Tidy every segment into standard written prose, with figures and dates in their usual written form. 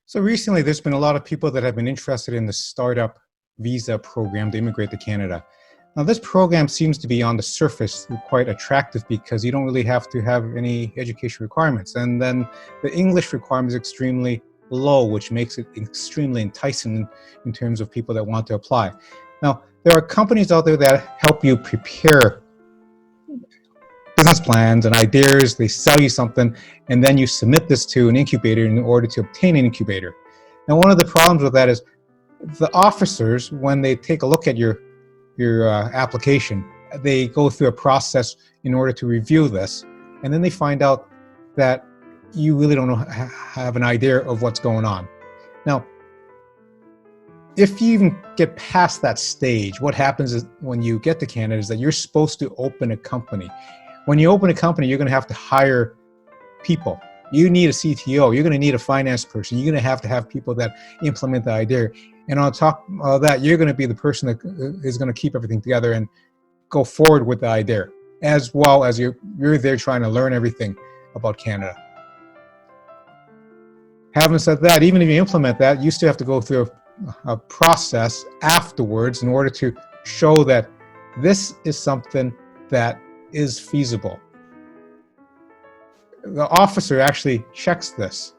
So recently, there's been a lot of people that have been interested in the startup visa program to immigrate to Canada. Now, this program seems to be on the surface quite attractive because you don't really have to have any education requirements. And then the English requirement is extremely low, which makes it extremely enticing in terms of people that want to apply. Now, there are companies out there that help you prepare business plans and ideas. They sell you something, and then you submit this to an incubator in order to obtain an incubator. Now, one of the problems with that is the officers, when they take a look at your application, they go through a process in order to review this, and then they find out that you really don't have an idea of what's going on. Now, if you even get past that stage, what happens is when you get to Canada is that you're supposed to open a company. When you open a company, you're going to have to hire people. You need a CTO. You're going to need a finance person. You're going to have people that implement the idea. And on top of that, you're going to be the person that is going to keep everything together and go forward with the idea, as well as you're there trying to learn everything about Canada. Having said that, even if you implement that, you still have to go through a process afterwards in order to show that this is something that is feasible. The officer actually checks this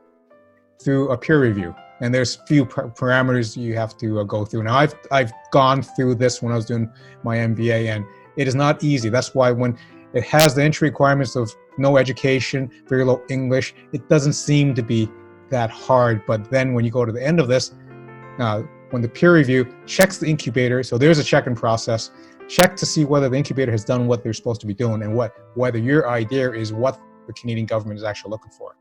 through a peer review, and there's few parameters you have to go through. Now, I've gone through this when I was doing my MBA, and it is not easy. That's why when it has the entry requirements of no education, very low English, it doesn't seem to be that hard. But then when you go to the end of this, when the peer review checks the incubator, so there's a check-in process, check to see whether the incubator has done what they're supposed to be doing and whether your idea is what the Canadian government is actually looking for.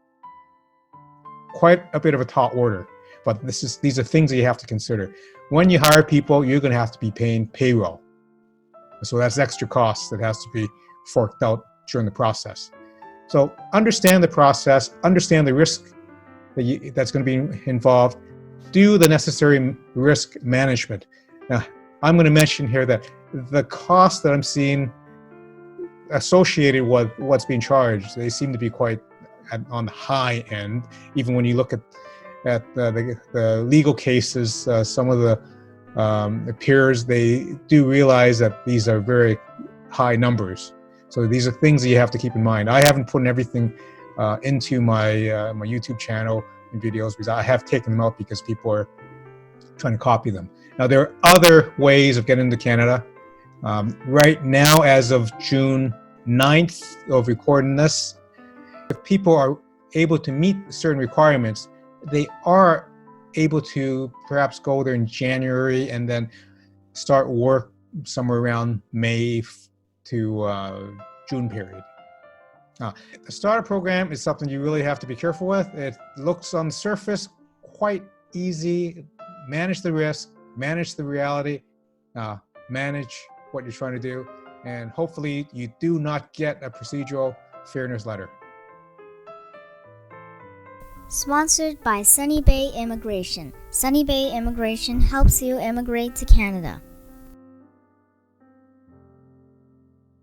Quite a bit of a tall order, but these are things that you have to consider. When you hire people, you're going to have to be paying payroll. So that's extra costs that has to be forked out during the process. So understand the process, understand the risk that's going to be involved, do the necessary risk management. Now, I'm going to mention here that the costs that I'm seeing associated with what's being charged, they seem to be quite on the high end. Even when you look at the legal cases, some of the peers, they do realize that these are very high numbers. So these are things that you have to keep in mind. I haven't put everything into my YouTube channel and videos because I have taken them out because people are trying to copy them. Now, there are other ways of getting into Canada. Right now, as of June 9th of recording this, if people are able to meet certain requirements, they are able to perhaps go there in January and then start work somewhere around May to June period. The starter program is something you really have to be careful with. It looks on the surface quite easy. Manage the risk, manage the reality, manage what you're trying to do, and hopefully you do not get a procedural fairness letter. Sponsored by Sunny Bay Immigration. Sunny Bay Immigration helps you immigrate to Canada.